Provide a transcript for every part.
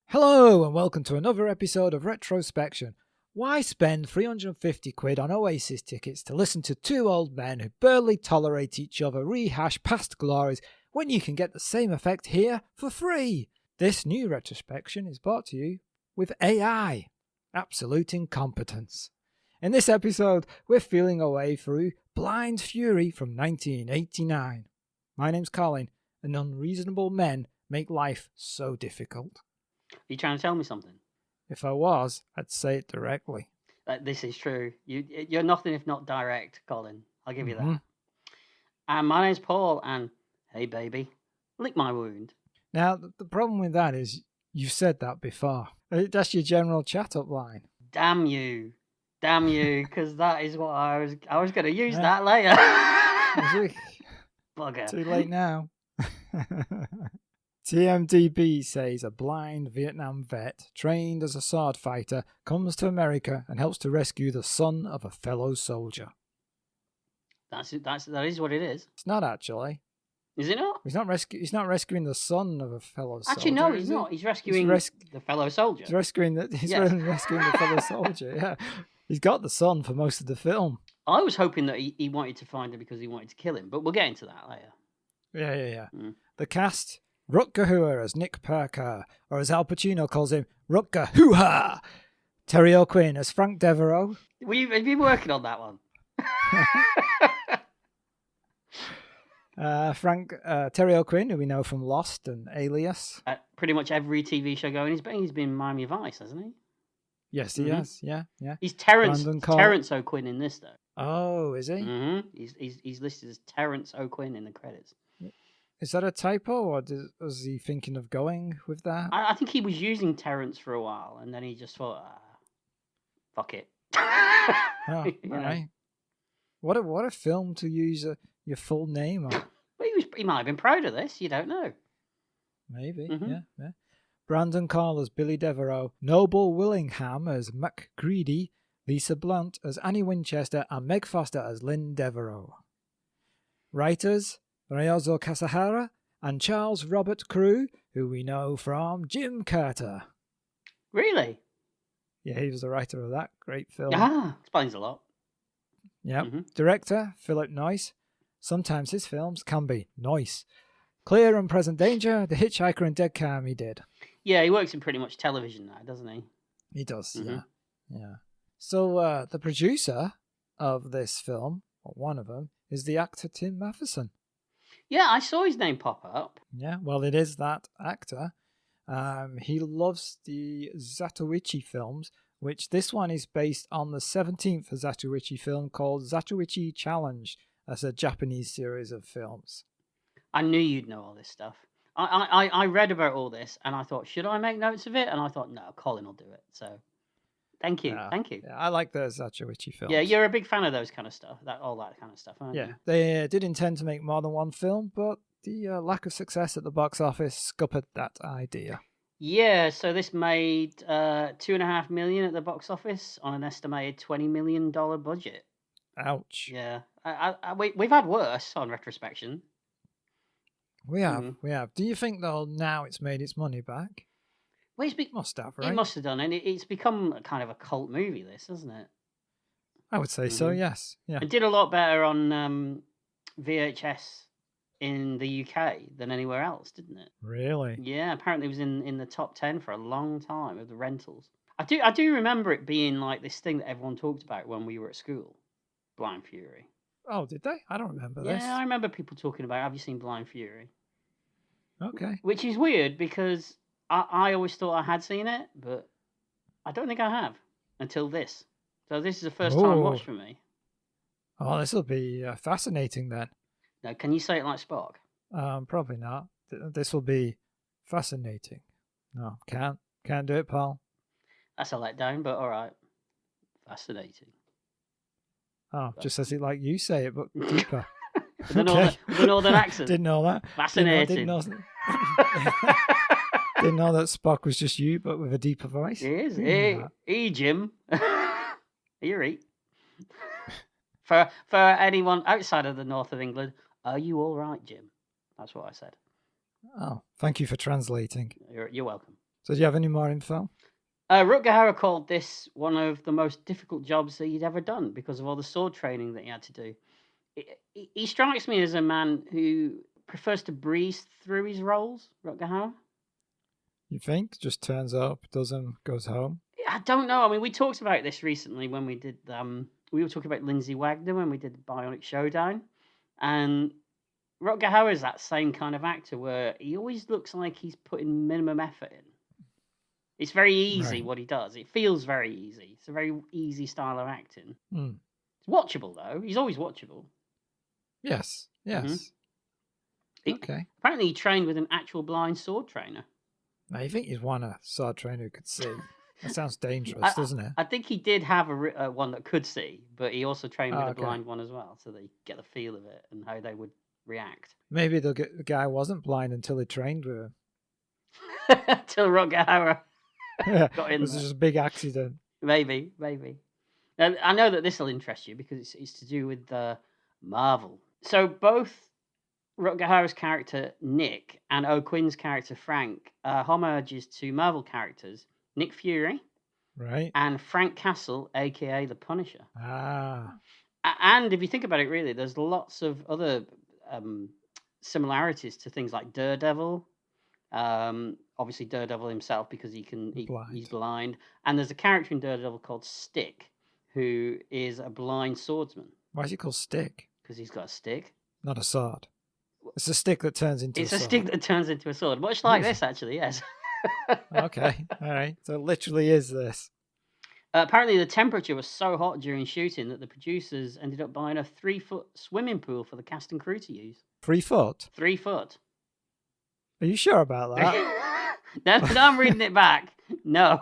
Hello and welcome to another episode of Retrospection. Why spend 350 quid on Oasis tickets to listen to two old men who barely tolerate each other rehash past glories when you can get the same effect here for free? This new retrospection is brought to you with AI, absolute incompetence. In this episode, we're feeling our way through Blind Fury from 1989. My name's Colin, and unreasonable men make life so difficult. Are you trying to tell me something? If I was, I'd say it directly. This is true. You're nothing if not direct, Colin. I'll give you that. And my name's Paul, and hey, baby, lick my wound. Now, the problem with that is you've said that before. That's your general chat-up line. Damn you, because that is what I was going to use that later. Bugger. Too late now. TMDB says a blind Vietnam vet trained as a sword fighter comes to America and helps to rescue the son of a fellow soldier. That is what it is. It's not actually. Is it not? He's not rescuing the son of a fellow soldier. Actually, no, he's not. He's rescuing the fellow soldier. He's rescuing the fellow soldier. Yeah, he's got the son for most of the film. I was hoping that he wanted to find him because he wanted to kill him, but we'll get into that later. Yeah. The cast. Rutger Hauer as Nick Parker, or as Al Pacino calls him, Rutger Hoo-ha! Terry O'Quinn as Frank Devereaux. Have you been working on that one? Terry O'Quinn, who we know from Lost and Alias. Pretty much every TV show going. He's been in Miami Vice, hasn't he? Yes, he has. Yeah. He's Terrence O'Quinn in this, though. Oh, is he? Mm-hmm. He's listed as Terrence O'Quinn in the credits. Is that a typo, or was he thinking of going with that? I think he was using Terrence for a while, and then he just thought, fuck it. Oh, right. What a film to use your full name on. Well, he might have been proud of this. You don't know. Maybe, yeah. Brandon Call as Billy Devereaux, Noble Willingham as MacCready, Lisa Blunt as Annie Winchester, and Meg Foster as Lynn Devereaux. Writers: Ryozo Kasahara and Charles Robert Crew, who we know from Jim Carter. Really? Yeah, he was the writer of that great film. Explains a lot. Yep. Director, Philip Noyce. Sometimes his films can be Noyce. Clear and Present Danger, The Hitchhiker and Dead Calm he did. Yeah, he works in pretty much television now, doesn't he? He does, yeah. So the producer of this film, or one of them, is the actor Tim Matheson. Yeah, I saw his name pop up. Yeah, well, it is that actor. He loves the Zatoichi films, which this one is based on the 17th Zatoichi film called Zatoichi Challenge. That's a Japanese series of films. I knew you'd know all this stuff. I read about all this, and I thought, should I make notes of it? And I thought, no, Colin will do it. So, thank you. Yeah, I like the Zatoichi films. Yeah, you're a big fan of those kind of stuff, all that kind of stuff, aren't you? They did intend to make more than one film, but the lack of success at the box office scuppered that idea. Yeah, so this made $2.5 million at the box office on an estimated $20 million budget. Ouch. Yeah, we've had worse on retrospection. We have. Do you think, though, now it's made its money back? Well, must have, right? It must have done, and it's become kind of a cult movie, this, hasn't it? I would say so, yes. Yeah. It did a lot better on VHS in the UK than anywhere else, didn't it? Really? Yeah, apparently it was in the top 10 for a long time of the rentals. I do remember it being like this thing that everyone talked about when we were at school, Blind Fury. Oh, did they? I don't remember this. Yeah, I remember people talking about, have you seen Blind Fury? Okay. Which is weird because I always thought I had seen it, but I don't think I have until this. So this is the first time watch for me. Oh, this will be fascinating then. Now, can you say it like Spock? Probably not. This will be fascinating. No, can't do it, pal. That's a letdown, but all right. Fascinating. Oh, just as it like you say it, but deeper. The northern accent. Didn't know that. Fascinating. Didn't know that Spock was just you, but with a deeper voice. He is. Hey, Jim. You're right. For anyone outside of the north of England, are you all right, Jim? That's what I said. Oh, thank you for translating. You're welcome. So do you have any more info? Rutger Hauer called this one of the most difficult jobs that he'd ever done because of all the sword training that he had to do. He strikes me as a man who prefers to breeze through his roles, Rutger Hauer. You think? Just turns up, does them, goes home? I don't know. I mean, we talked about this recently when we did... we were talking about Lindsay Wagner when we did Bionic Showdown. And Rutger Hauer is that same kind of actor where he always looks like he's putting minimum effort in. It's very easy what he does. It feels very easy. It's a very easy style of acting. Mm. It's watchable, though. He's always watchable. Yes. Okay. Apparently, he trained with an actual blind sword trainer. Now, you think you'd want a sword trainer who could see? That sounds dangerous, doesn't it? I think he did have a one that could see, but he also trained with a blind one as well, so they get the feel of it and how they would react. Maybe the guy wasn't blind until he trained with him. Till Rutger Hauer got in. It was just a big accident. Maybe. Now, I know that this will interest you because it's to do with Marvel. So both Rutger Hauer's character Nick and O'Quinn's character Frank are homages to Marvel characters Nick Fury, right, and Frank Castle, aka the Punisher. And if you think about it, really, there's lots of other similarities to things like Daredevil. Obviously, Daredevil himself because he's blind, and there's a character in Daredevil called Stick, who is a blind swordsman. Why is he called Stick? Because he's got a stick, not a sword. It's a stick that turns into. It's a stick that turns into a sword, much like this, actually. Yes. Okay, all right. So it literally is this. Apparently, the temperature was so hot during shooting that the producers ended up buying a 3-foot swimming pool for the cast and crew to use. 3 foot? 3 foot. Are you sure about that? No, I'm reading it back. No.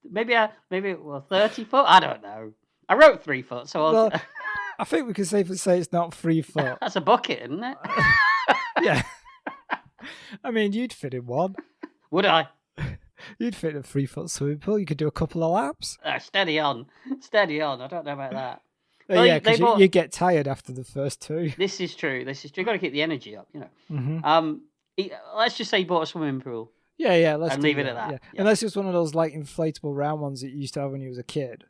maybe 30 foot? I don't know. I wrote 3 foot, so I think we can safely say it's not 3 foot. That's a bucket, isn't it? Yeah. I mean, you'd fit in one. Would I? You'd fit in a 3 foot swimming pool. You could do a couple of laps. Steady on. I don't know about that. Well, yeah, because you get tired after the first 2. This is true. You've got to keep the energy up, you know. Mm-hmm. Let's just say he bought a swimming pool. Yeah. Let's leave it at that. Yeah. Unless it's one of those like inflatable round ones that you used to have when you was a kid.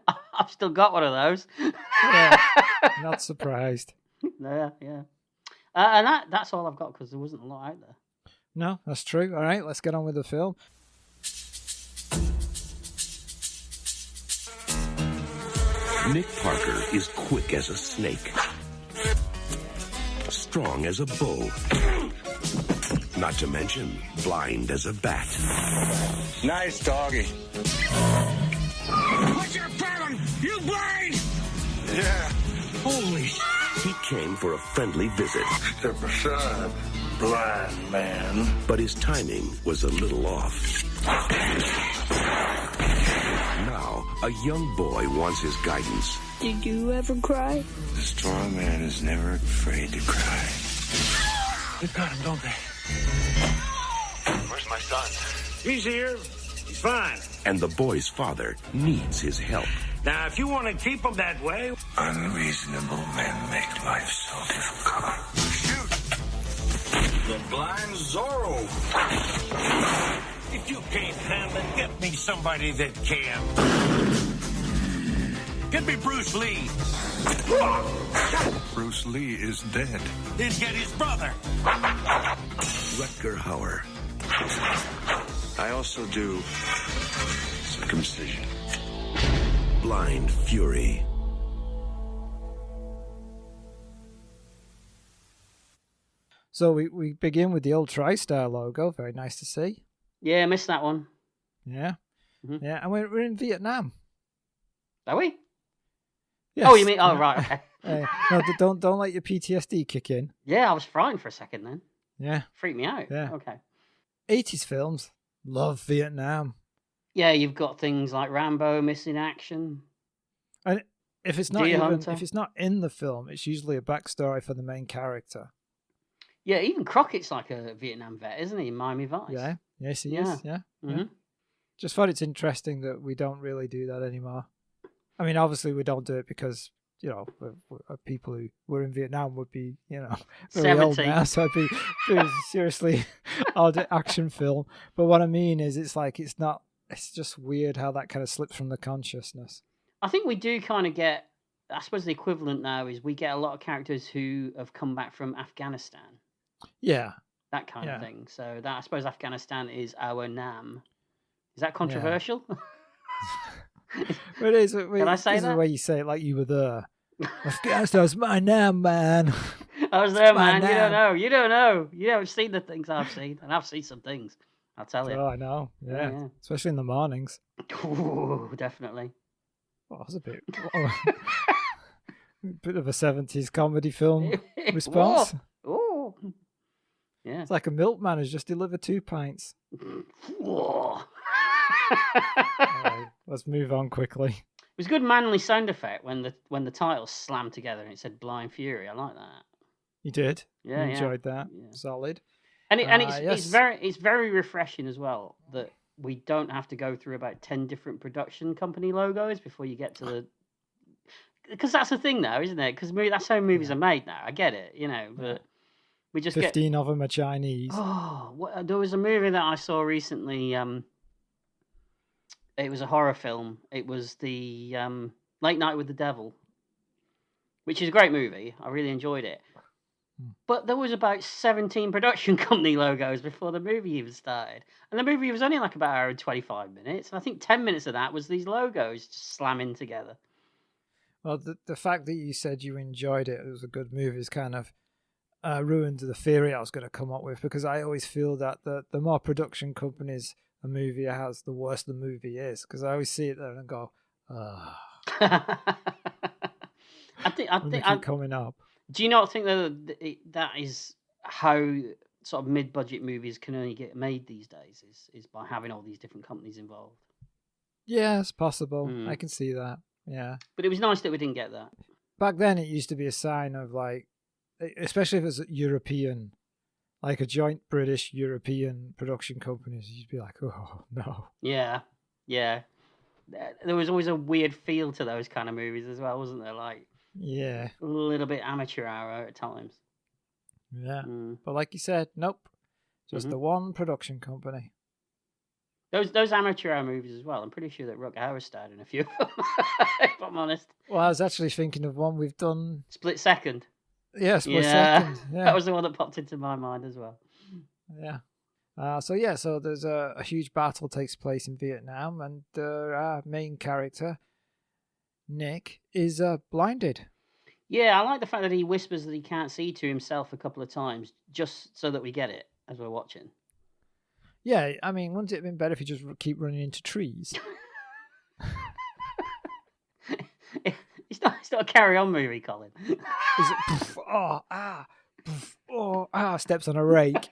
I've still got one of those. Yeah, not surprised. Yeah. And that's all I've got because there wasn't a lot out there. No, that's true. All right, let's get on with the film. Nick Parker is quick as a snake, strong as a bull, not to mention blind as a bat. Nice doggy. What's your problem? You blind? Yeah. Holy sh! He came for a friendly visit. Step aside, blind man. But his timing was a little off. Now, a young boy wants his guidance. Did you ever cry? The strong man is never afraid to cry. They've got him, don't they? Where's my son? He's here. He's fine. And the boy's father needs his help. Now, if you want to keep him that way... Unreasonable men make life so difficult. Shoot! The blind Zorro. If you can't handle it, get me somebody that can. Get me Bruce Lee. Bruce Lee is dead. Then get his brother. Rutger Hauer. I also do circumcision. Blind Fury. So we begin with the old TriStar logo. Very nice to see. Yeah, I missed that one. Yeah. Mm-hmm. Yeah, and we're in Vietnam. Are we? Yes. Oh, you mean... Oh, right, okay. No, don't let your PTSD kick in. Yeah, I was frightened for a second then. Yeah. Freaked me out. Yeah. Okay. 80s films. Love Vietnam. Yeah, you've got things like Rambo, Missing Action. And if it's not Deer even, Hunter. if it's not in the film, it's usually a backstory for the main character. Yeah, even Crockett's like a Vietnam vet, isn't he, in Miami Vice? Yeah. Yes, he is. Yeah. Mm-hmm. Yeah. Just thought it's interesting that we don't really do that anymore. I mean, obviously we don't do it because people who were in Vietnam would be, very old 70. now, so it'd be seriously odd action film. But what I mean is, it's just weird how that kind of slips from the consciousness. I think we do kind of get, I suppose the equivalent now is we get a lot of characters who have come back from Afghanistan. Yeah. That kind of thing. So that, I suppose Afghanistan is our Nam. Is that controversial? It is. Can I say that? The way you say it, like you were there. Afghanistan's my Nam, man. I was there, man. Nam. You don't know. You haven't seen the things I've seen. And I've seen some things. I'll tell you. Oh, I know. Yeah. Especially in the mornings. Ooh, definitely. Well, that was a bit of a 70s comedy film response. Oh, yeah. It's like a milkman who's just delivered 2 pints. Whoa. Right, let's move on quickly. It was a good manly sound effect when the titles slammed together and it said Blind Fury. I like that. You did? Yeah, you enjoyed that? Yeah. Solid. And it's yes. it's very refreshing as well that we don't have to go through about 10 different production company logos before you get to the... Because that's the thing now, isn't it? Because that's how movies are made now. I get it, but we just 15 of them are Chinese. Oh, there was a movie that I saw recently. It was a horror film. It was the Late Night with the Devil, which is a great movie. I really enjoyed it. But there was about 17 production company logos before the movie even started. And the movie was only like about an hour and 25 minutes. And I think 10 minutes of that was these logos just slamming together. Well, the fact that you said you enjoyed it was a good movie is kind of ruined the theory I was going to come up with, because I always feel that the more production companies a movie has, the worse the movie is. Because I always see it there and go, oh. I think coming up. Do you not think that is how sort of mid-budget movies can only get made these days? Is by having all these different companies involved? Yeah, it's possible. I can see that. Yeah. But it was nice that we didn't get that. Back then, it used to be a sign of, like, especially if it was European, like a joint British-European production companies, you'd be like, oh, no. Yeah. There was always a weird feel to those kind of movies as well, wasn't there? Like, yeah, a little bit amateur hour at times. Yeah. But like you said, nope. Just the one production company. Those amateur hour movies as well. I'm pretty sure that Rutger Hauer starred in a few of them, if I'm honest. Well, I was actually thinking of one we've done. Split Second. Yeah, Split Second. Yeah. That was the one that popped into my mind as well. Yeah. So there's a huge battle takes place in Vietnam, and our main character, Nick, is blinded. Yeah, I like the fact that he whispers that he can't see to himself a couple of times, just so that we get it as we're watching. Yeah, I mean, wouldn't it have been better if you just keep running into trees? It's not a carry-on movie, Colin. Is it steps on a rake,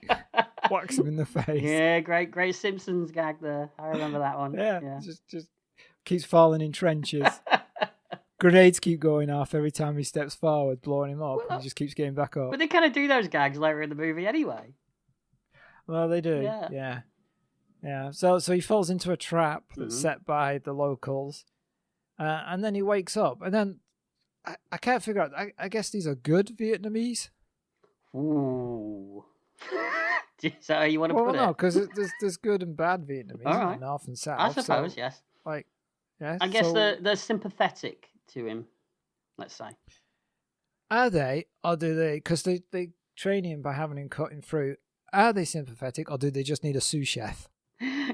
whacks him in the face. Yeah, great Simpsons gag there. I remember that one. Yeah. Just keeps falling in trenches. Grenades keep going off every time he steps forward, blowing him up, and he just keeps getting back up. But they kind of do those gags later in the movie anyway. Well, they do. Yeah. So he falls into a trap that's set by the locals, and then he wakes up, and then I can't figure out. I guess these are good Vietnamese. Ooh. Is that how you want to put it? No, because there's good and bad Vietnamese, all right. North and South. I suppose, so, yes. Like, yeah. I guess they're sympathetic to him, let's say. Are they, or do they? Because they train him by having him cutting fruit. Are they sympathetic, or do they just need a sous chef?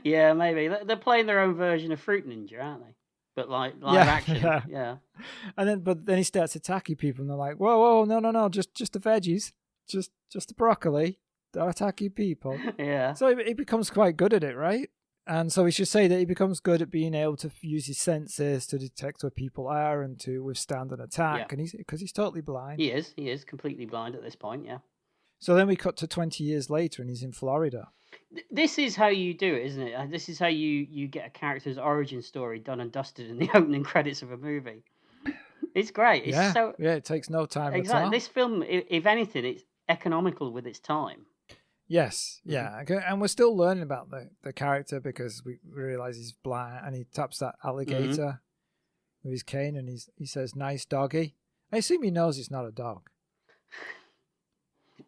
Yeah, maybe. They're playing their own version of Fruit Ninja, aren't they? But live action. Yeah. But then he starts attacking people, and they're like, "Whoa, no, just the veggies, just the broccoli. Don't attack you people." Yeah. So he becomes quite good at it, right? And so we should say that he becomes good at being able to use his senses to detect where people are and to withstand an attack. Yeah. And because he's totally blind. He is completely blind at this point. Yeah. So then we cut to 20 years later, and he's in Florida. This is how you do it, isn't it? This is how you get a character's origin story done and dusted in the opening credits of a movie. It's great. It takes no time at all. This film, if anything, it's economical with its time. Yes, yeah. And we're still learning about the character because we realise he's blind, and he taps that alligator with his cane, and he says, "Nice doggy." I assume he knows it's not a dog.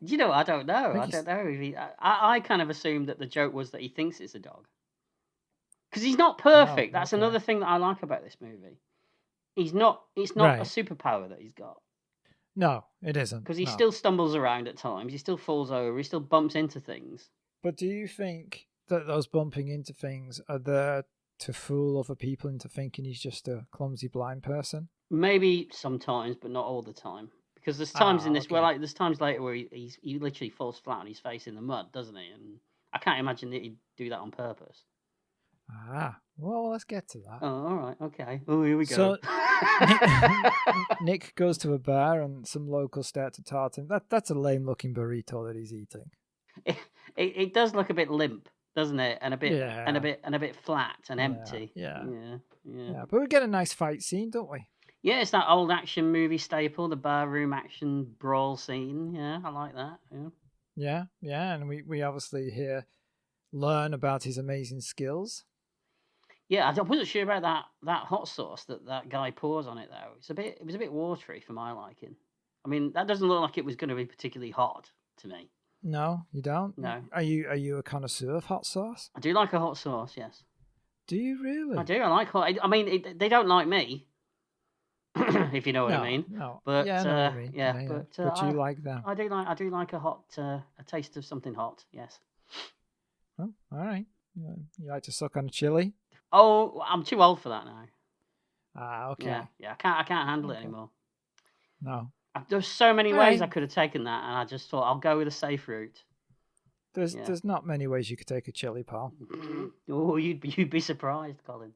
You know, I don't know. think I don't know. If I kind of assumed that the joke was that he thinks it's a dog. Because he's not perfect. That's okay. another thing that I like about this movie. It's not Right. a superpower that he's got. No, it isn't. Because he no. still stumbles around at times. He still falls over. He still bumps into things. But do you think that those bumping into things are there to fool other people into thinking he's just a clumsy blind person? Maybe sometimes, but not all the time. Because there's times in this okay. where, like, there's times later where he literally falls flat on his face in the mud, doesn't he? And I can't imagine that he'd do that on purpose. Well, let's get to that. Oh, all right, okay. Oh, here we go. So Nick goes to a bar and some locals start to tart him. That's a lame-looking burrito that he's eating. It does look a bit limp, doesn't it? And a bit Yeah. and a bit flat and empty. Yeah. Yeah. But we get a nice fight scene, don't we? Yeah, it's that old action movie staple, the barroom action brawl scene. Yeah, I like that. Yeah. Yeah, and we obviously here learn about his amazing skills. Yeah, I wasn't sure about that hot sauce that guy pours on it though. It was a bit watery for my liking. I mean, that doesn't look like it was going to be particularly hot to me. No, you don't? No. Are you a connoisseur of hot sauce? I do like a hot sauce, yes. Do you really? I do. I like hot. I mean, they don't like me, if you know what I mean. No. But yeah, I know what I mean. yeah, but you like them. I do like a hot, a taste of something hot. Yes. Oh, all right. You like to suck on a chili? Oh, I'm too old for that now. Okay. Yeah. I can't handle it anymore. No. There's so many All ways right. I could have taken that, and I just thought I'll go with a safe route. There's not many ways you could take a chili, pal. Oh, you'd be surprised, Colin.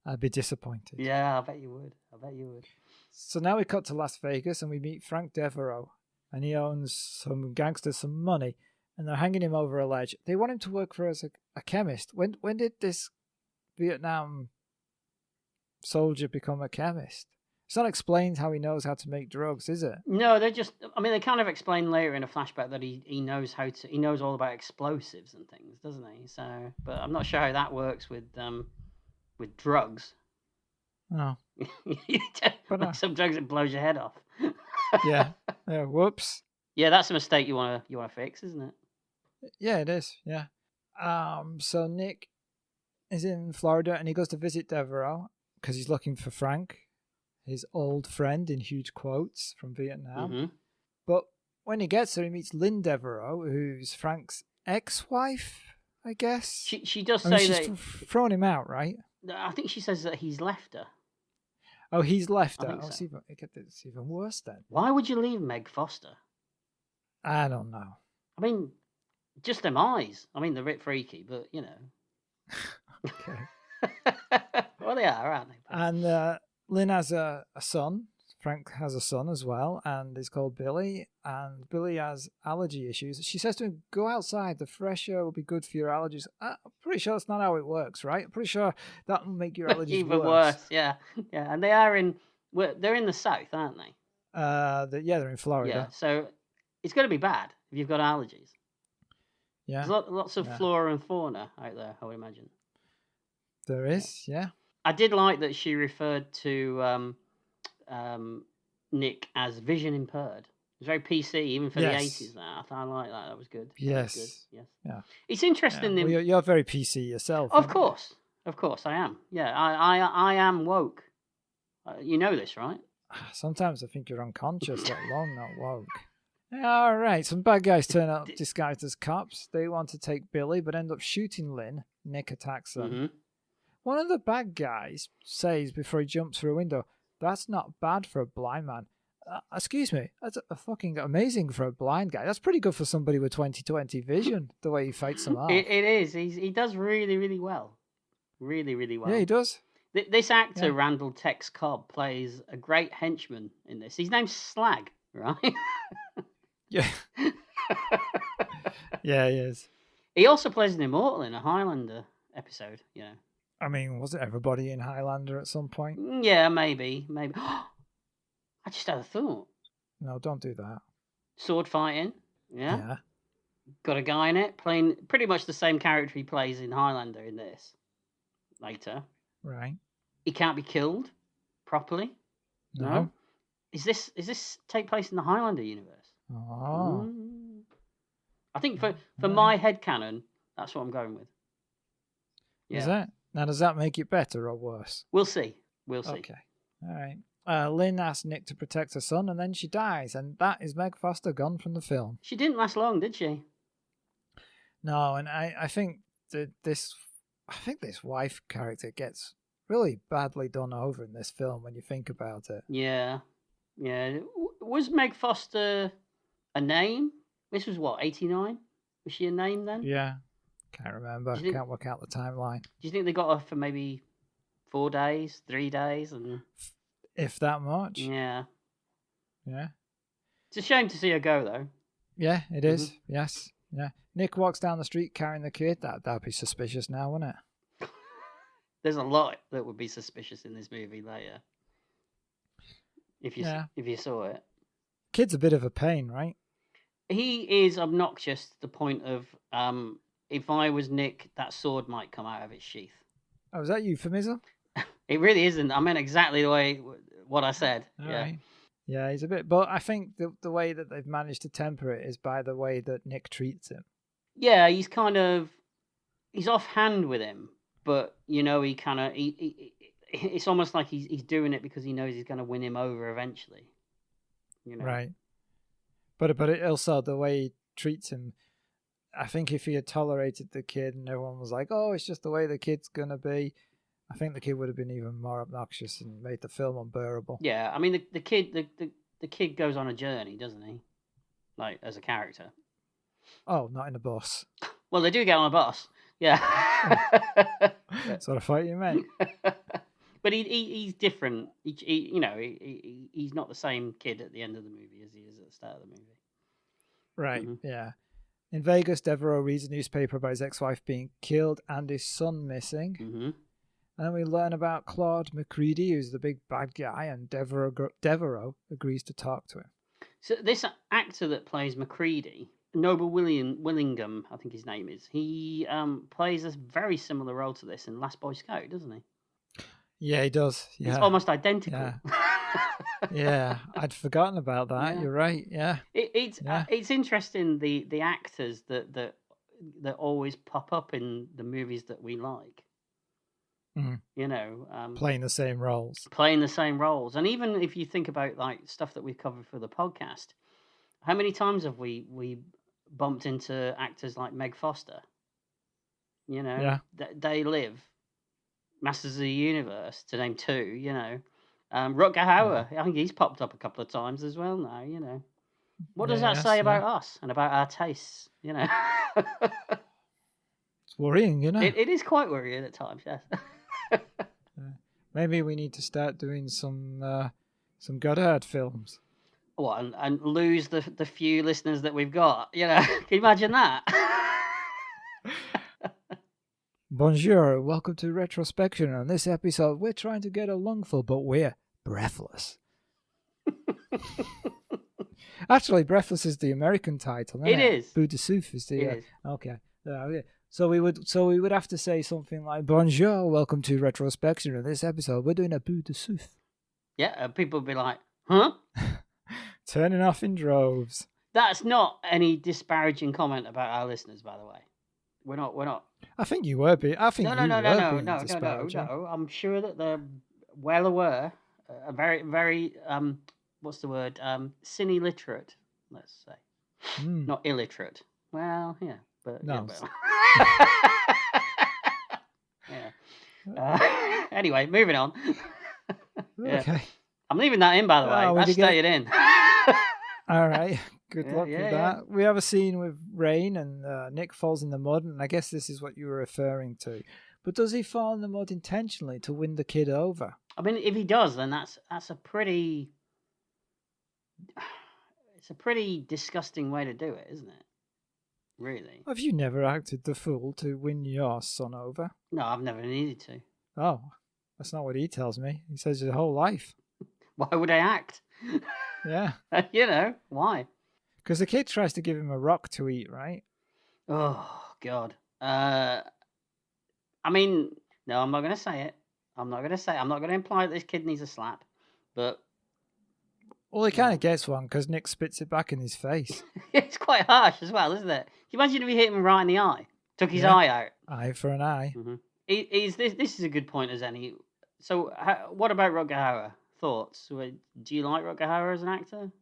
I'd be disappointed. Yeah, I bet you would. So now we cut to Las Vegas and we meet Frank Devereaux, and he owns some gangsters some money, and they're hanging him over a ledge. They want him to work for as a chemist. When did this Vietnam soldier become a chemist? It's not explained how he knows how to make drugs, is it? No, they kind of explain later in a flashback that he knows he knows all about explosives and things, doesn't he? So, but I'm not sure how that works with drugs. No. But some drugs that blows your head off. Yeah. Whoops. Yeah, that's a mistake you want to fix, isn't it? Yeah, it is. Yeah. So Nick is in Florida and he goes to visit Devereaux because he's looking for Frank, his old friend in huge quotes from Vietnam. Mm-hmm. But when he gets there, he meets Lynn Devereaux, who's Frank's ex-wife, I guess. She does I mean, say she's that thrown him out, right? I think she says that he's left her. Oh, he's left I her. think so. It's even worse then. Why would you leave Meg Foster? I don't know. I mean, just them eyes. I mean, they're a bit freaky, but you know. Okay. Well, they are, aren't they? And Lynn has a son. Frank has a son as well, and he's called Billy. And Billy has allergy issues. She says to him, "Go outside. The fresh air will be good for your allergies." I'm pretty sure that's not how it works, right? I'm pretty sure that will make your allergies Even worse. Yeah. And they are they're in the south, aren't they? They're in Florida. Yeah. So it's going to be bad if you've got allergies. Yeah. There's lots of flora and fauna out there, I would imagine. There is, yeah. I did like that she referred to Nick as vision impaired. It's very PC, even for the 80s. I like that. That was good. Yes. That was good. Yes. Yeah. It's interesting. Yeah. Well, you're very PC yourself. Of course, I am. Yeah, I am woke. You know this, right? Sometimes I think you're unconscious, let alone not woke. All right, some bad guys turn up disguised as cops. They want to take Billy, but end up shooting Lynn. Nick attacks them. Mm-hmm. One of the bad guys says before he jumps through a window, "That's not bad for a blind man." Excuse me, that's fucking amazing for a blind guy. That's pretty good for somebody with 20/20 vision, the way he fights them off. It is. He does really, really well. Really, really well. Yeah, he does. This actor, Randall Tex Cobb, plays a great henchman in this. His name's Slag, right? Yeah. Yeah, he is. He also plays an immortal in a Highlander episode, you know. I mean, wasn't everybody in Highlander at some point? Yeah, maybe. I just had a thought. No, don't do that. Sword fighting, Yeah. Got a guy in it playing pretty much the same character he plays in Highlander in this. Later. Right. He can't be killed properly. No. Is this take place in the Highlander universe? Oh. I think for Right. my headcanon, that's what I'm going with. Is Yeah. that? Now, does that make it better or worse? We'll see. We'll see. Okay. All right. Lynn asks Nick to protect her son, and then she dies, and that is Meg Foster gone from the film. She didn't last long, did she? No, and I think that this wife character gets really badly done over in this film when you think about it. Yeah. Yeah. Was Meg Foster a name? This was what, 89? Was she a name then? Yeah. Can't remember. Do you think- Can't work out the timeline. Do you think they got her for maybe 4 days, 3 days? And If that much. yeah. Yeah. It's a shame to see her go, though. Yeah, it is. Yes. Yeah. Nick walks down the street carrying the kid. That'd be suspicious now, wouldn't it? There's a lot that would be suspicious in this movie later. If you saw it. Kid's a bit of a pain, right? He is obnoxious to the point of, if I was Nick, that sword might come out of its sheath. Oh, is that euphemism? It really isn't. I meant exactly the way what I said. All yeah. right. Yeah, he's a bit. But I think the way that they've managed to temper it is by the way that Nick treats him. Yeah, he's offhand with him, but he kind of it's almost like he's doing it because he knows he's going to win him over eventually. Right. But it also the way he treats him. I think if he had tolerated the kid and everyone was like, "Oh, it's just the way the kid's gonna be," I think the kid would have been even more obnoxious and made the film unbearable. Yeah, I mean the kid goes on a journey, doesn't he? Like as a character. Oh, not in a bus. Well, they do get on a bus. Yeah. That's what I thought you meant. But he's different. He's not the same kid at the end of the movie as he is at the start of the movie. Right. Yeah. In Vegas, Devereaux reads a newspaper about his ex-wife being killed and his son missing. Mm-hmm. And then we learn about Claude McCready, who's the big bad guy, and Devereaux agrees to talk to him. So this actor that plays McCready, Noble Willingham, I think his name is, he plays a very similar role to this in Last Boy Scout, doesn't he? Yeah, he does. Yeah. It's almost identical. Yeah. Yeah, I'd forgotten about that. Yeah. You're right. Yeah. It's interesting the actors that always pop up in the movies that we like. Mm-hmm. Playing the same roles. And even if you think about like stuff that we've covered for the podcast, how many times have we bumped into actors like Meg Foster? Yeah. They Live, Masters of the Universe, to name two. Rutger Hauer, I think he's popped up a couple of times as well now. What does that say about us and about our tastes? It's worrying, It is quite worrying at times, yes. Maybe we need to start doing some Godard films. What, and lose the few listeners that we've got? Can you imagine that? Bonjour, welcome to Retrospection. On this episode, we're trying to get a lungful, but we're breathless. Actually, Breathless is the American title. Isn't it is. Bout de Souffle is the. It is. Okay. So we would have to say something like Bonjour, welcome to Retrospection. In this episode, we're doing a Bout de Souffle. Yeah, people would be like, huh? Turning off in droves. That's not any disparaging comment about our listeners, by the way. We're not. I think you were being. I think No. I'm sure that they're well aware. Very, very. What's the word? Cine literate. Let's say, not illiterate. Well, yeah, but no. Yeah. Anyway, moving on. Yeah. Okay. I'm leaving that in, by the way. That's staying in. All right. Good luck with that. We have a scene with rain and Nick falls in the mud, and I guess this is what you were referring to. But does he fall in the mud intentionally to win the kid over? I mean, if he does, then that's a pretty... It's a pretty disgusting way to do it, isn't it? Really. Have you never acted the fool to win your son over? No, I've never needed to. Oh, that's not what he tells me. He says his whole life. Why would I act? Yeah. Why? Because the kid tries to give him a rock to eat, right? Oh, God. I mean, no, I'm not going to say it. I'm not going to imply that this kid needs a slap. But Well, he kind of gets one because Nick spits it back in his face. It's quite harsh as well, isn't it? Can you imagine if he hit him right in the eye? Took his eye out. Eye for an eye. Mm-hmm. This is a good point as any. So, what about Rutger Hauer? Thoughts? Do you like Rutger Hauer as an actor?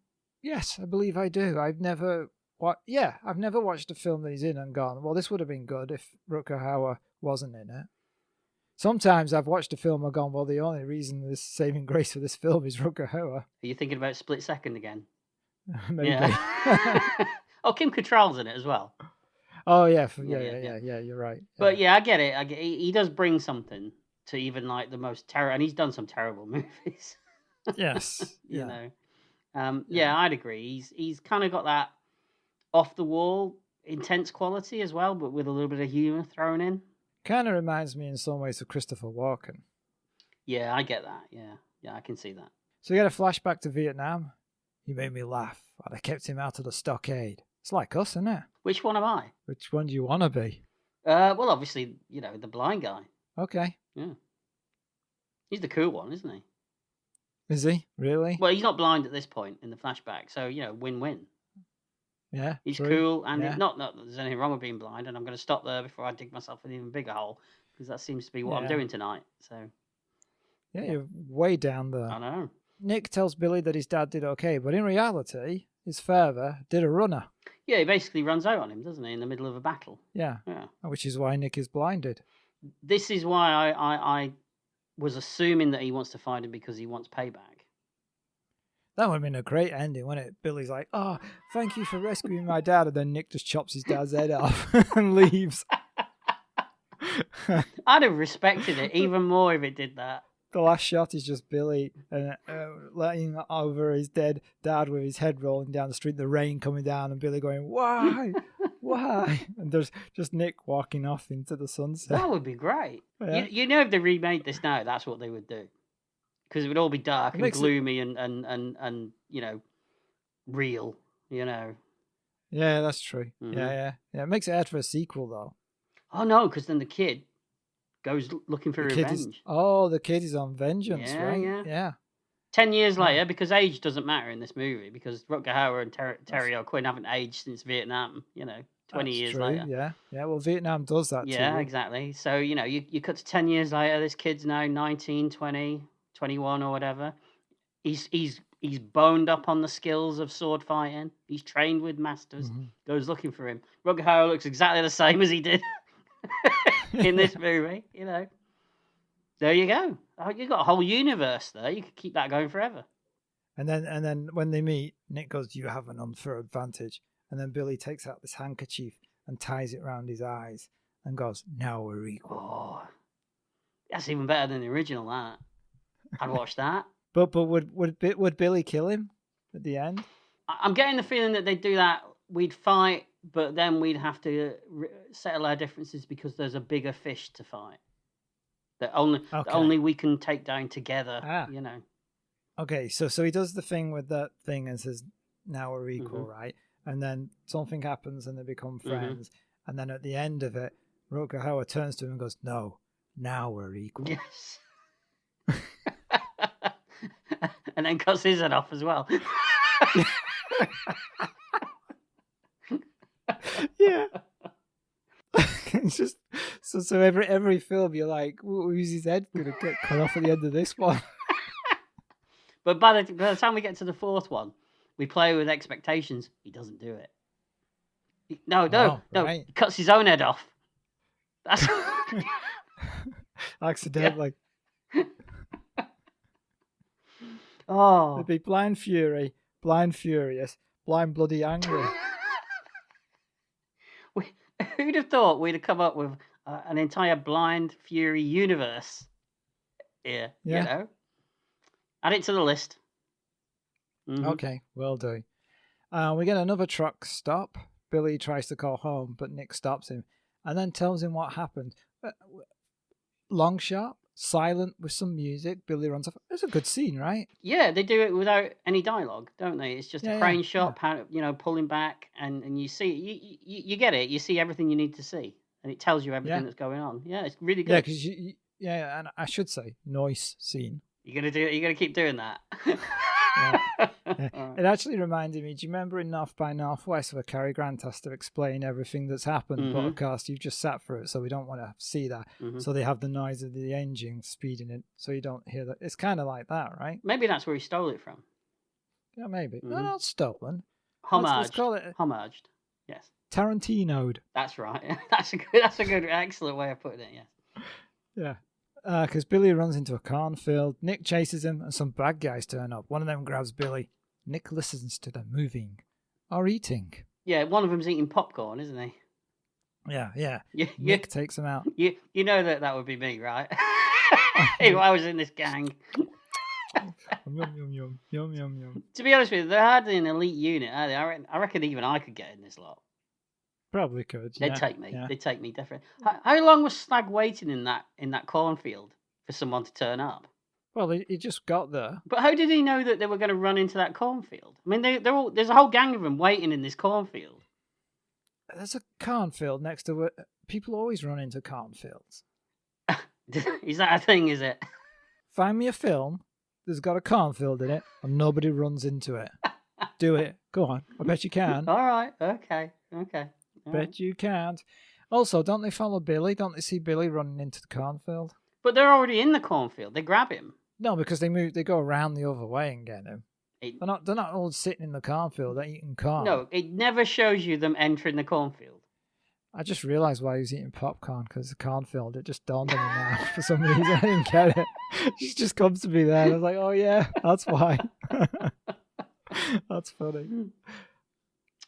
Yes, I believe I do. I've never watched a film that he's in and gone, well, this would have been good if Rutger Hauer wasn't in it. Sometimes I've watched a film and gone, well, the only reason this saving grace for this film is Rutger Hauer. Are you thinking about Split Second again? Maybe. Yeah. Oh, Kim Cattrall's in it as well. Oh, yeah, you're right. But yeah, I get it. He does bring something to even like the most terrible, and he's done some terrible movies. Yes. you know. I'd agree. He's kind of got that off the wall, intense quality as well, but with a little bit of humor thrown in. Kind of reminds me in some ways of Christopher Walken. Yeah, I get that. Yeah, I can see that. So you get a flashback to Vietnam. He made me laugh, and I kept him out of the stockade. It's like us, isn't it? Which one am I? Which one do you want to be? Well, obviously, the blind guy. Okay. Yeah. He's the cool one, isn't he? Is he? Really? Well, he's not blind at this point in the flashback, so, win-win. Yeah. He's true. cool, and Yeah. not that there's anything wrong with being blind, and I'm going to stop there before I dig myself an even bigger hole, because that seems to be what I'm doing tonight. So. Yeah, you're way down there. I know. Nick tells Billy that his dad did okay, but in reality, his father did a runner. Yeah, he basically runs out on him, doesn't he, in the middle of a battle? Yeah. Which is why Nick is blinded. This is why I was assuming that he wants to find him because he wants payback. That would have been a great ending, wouldn't it? Billy's like, oh, thank you for rescuing my dad. And then Nick just chops his dad's head off and leaves. I'd have respected it even more if it did that. The last shot is just Billy laying over his dead dad with his head rolling down the street, the rain coming down, and Billy going, why? Why? And there's just Nick walking off into the sunset. That would be great. Yeah. If they remade this now, that's what they would do. Because it would all be dark and gloomy and real, Yeah, that's true. Mm-hmm. Yeah. It makes it hard for a sequel, though. Oh, no, because then the kid goes looking for revenge. The kid is on vengeance, right? Yeah. 10 years later, because age doesn't matter in this movie, because Rutger Hauer and Terry O'Quinn haven't aged since Vietnam, 20 years later. Yeah, well, Vietnam does that too. Yeah, exactly. So, you cut to 10 years later, this kid's now 19, 20, 21 or whatever. He's boned up on the skills of sword fighting. He's trained with masters, goes looking for him. Rutger Hauer looks exactly the same as he did in this movie, There you go. You've got a whole universe there. You could keep that going forever. And then when they meet, Nick goes, you have an unfair advantage. And then Billy takes out this handkerchief and ties it around his eyes and goes, now we're equal. Oh, that's even better than the original, that. I'd watch that. But would Billy kill him at the end? I'm getting the feeling that they'd do that. We'd fight, but then we'd have to settle our differences because there's a bigger fish to fight. That only we can take down together, Okay, so he does the thing with that thing and says, now we're equal, right? And then something happens and they become friends. And then at the end of it, Rutger Hauer turns to him and goes, no, now we're equal. Yes. And then cuts his head off as well. Yeah. It's just so every film you're like, who's his head gonna get cut off at the end of this one? But by the time we get to the fourth one, we play with expectations. He doesn't do it. No. Right. He cuts his own head off. That's accidentally. Oh, It'd be blind fury, blind furious, blind bloody angry. Who'd have thought we'd have come up with an entire blind fury universe here? Yeah. Add it to the list. Okay, will do. We get another truck stop. Billy tries to call home, but Nick stops him and then tells him what happened. Long shot, silent with some music. Billy runs off. It's a good scene, right? Yeah, they do it without any dialogue, don't they? It's just a crane shot, pulling back, and you see, you get it. You see everything you need to see, and it tells you everything that's going on. Yeah, it's really good. Yeah, because and I should say, Noyce scene. You're gonna keep doing that. Yeah. It actually reminded me, do you remember in North by Northwest where Cary Grant has to explain everything that's happened, but of course you've just sat through it, so we don't want to see that. So they have the noise of the engine speeding it, so you don't hear that. It's kind of like that, right? Maybe that's where he stole it from. Yeah, maybe. No, not stolen. Homaged. Let's call it Homaged. Yes. Tarantino'd. That's right. That's a good, excellent way of putting it, yes. Yeah. Because Billy runs into a cornfield, Nick chases him, and some bad guys turn up. One of them grabs Billy. Nick listens to them moving or eating. Yeah, one of them's eating popcorn, isn't he? Yeah. Nick takes him out. You know that would be me, right? If I was in this gang. Yum. To be honest with you, they're hardly an elite unit, are they? I reckon even I could get in this lot. Probably could. They'd take me. Yeah. They'd take me definitely. How long was Snag waiting in that cornfield for someone to turn up? Well, he just got there. But how did he know that they were going to run into that cornfield? I mean, there's a whole gang of them waiting in this cornfield. There's a cornfield next to it. People always run into cornfields. Is that a thing, is it? Find me a film that's got a cornfield in it and nobody runs into it. Do it. Go on. I bet you can. All right. Okay. Bet you can't. Also, don't they follow Billy? Don't they see Billy running into the cornfield? But they're already in the cornfield. They grab him. No, because they go around the other way and get him. They're not all sitting in the cornfield eating corn. No, it never shows you them entering the cornfield. I just realised why he was eating popcorn, because the cornfield, it just dawned on me now. For some reason, I didn't get it. It just comes to me there. And I was like, oh yeah, that's why. That's funny.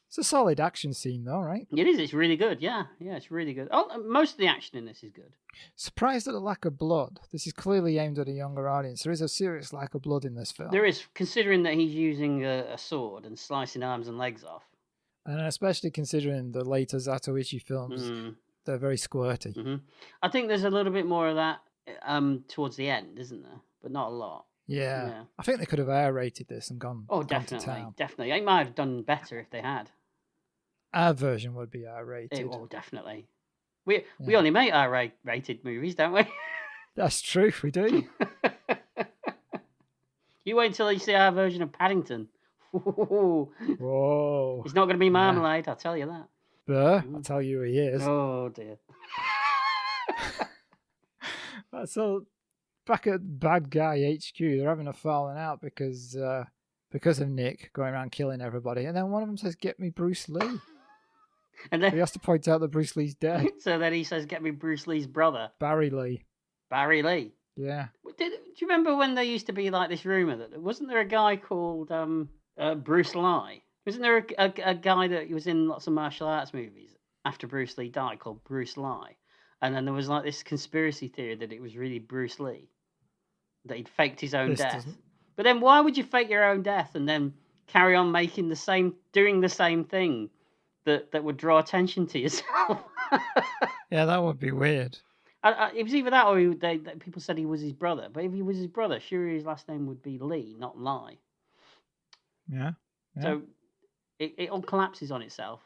It's a solid action scene, though, right? It is. It's really good. Yeah, it's really good. Oh, most of the action in this is good. Surprised at the lack of blood. This is clearly aimed at a younger audience. There is a serious lack of blood in this film. There is, considering that he's using a sword and slicing arms and legs off. And especially considering the later Zatoichi films, they're very squirty. Mm-hmm. I think there's a little bit more of that towards the end, isn't there? But not a lot. Yeah. I think they could have R-rated this and gone. Oh, definitely. They might have done better if they had. Our version would be R-rated. Oh, definitely. We only make R-rated movies, don't we? That's true, we do. You wait until you see our version of Paddington. Whoa. It's not going to be marmalade, I'll tell you that. But I'll tell you who he is. Oh, dear. So, back at Bad Guy HQ, they're having a falling out because of Nick going around killing everybody. And then one of them says, "Get me Bruce Lee." And then he has to point out that Bruce Lee's dead. So then he says, "Get me Bruce Lee's brother." Barry Lee. Yeah. Do you remember when there used to be like this rumor that wasn't there a guy called Bruce Lee? Wasn't there a guy that was in lots of martial arts movies after Bruce Lee died called Bruce Lee? And then there was like this conspiracy theory that it was really Bruce Lee, that he'd faked his own death. But then why would you fake your own death and then carry on doing the same thing that would draw attention to yourself? Yeah, that would be weird. It was either that or people said he was his brother. But if he was his brother, surely his last name would be Lee, not Lie. Yeah. So it all collapses on itself.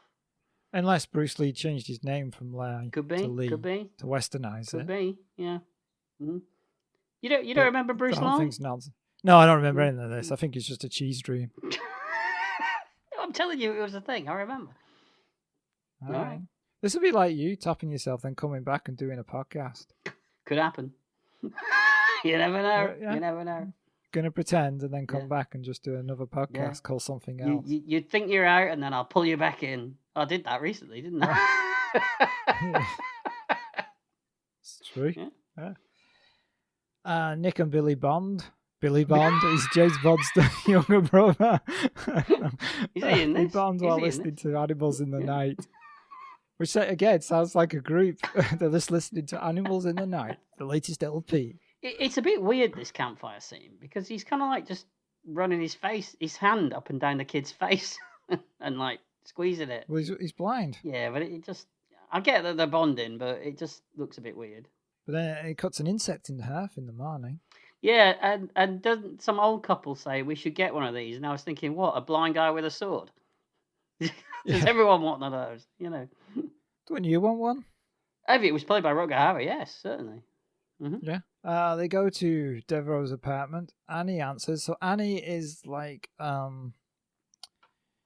Unless Bruce Lee changed his name from Lie to Lee to westernize it. Could be, yeah. Mm-hmm. You don't remember Bruce Lee? No, I don't remember anything of this. I think it's just a cheese dream. I'm telling you, it was a thing. I remember. All right. This would be like you tapping yourself, then coming back and doing a podcast. Could happen. You never know. Yeah. You never know. Gonna pretend and then come back and just do another podcast called something else. You'd think you're out and then I'll pull you back in. I did that recently, didn't I? It's true. Yeah. Nick and Billy Bond. Billy Bond is James Bond's younger brother. Is he in this? Billy Bond while listening to Animals in the Night. Which, again, sounds like a group. They're just listening to Animals in the Night, the latest LP. It's a bit weird, this campfire scene, because he's kind of like just running his hand up and down the kid's face and like squeezing it. Well, he's blind. Yeah, but it just, I get that they're bonding, but it just looks a bit weird. But then it cuts an insect in half in the morning. Yeah, and doesn't some old couple say we should get one of these? And I was thinking, what, a blind guy with a sword? Does everyone want one of those? You know. Don't you want one? If it was played by Rutger Hauer, yes, certainly. Yeah. They go to Devereaux's apartment. Annie answers. So Annie is like,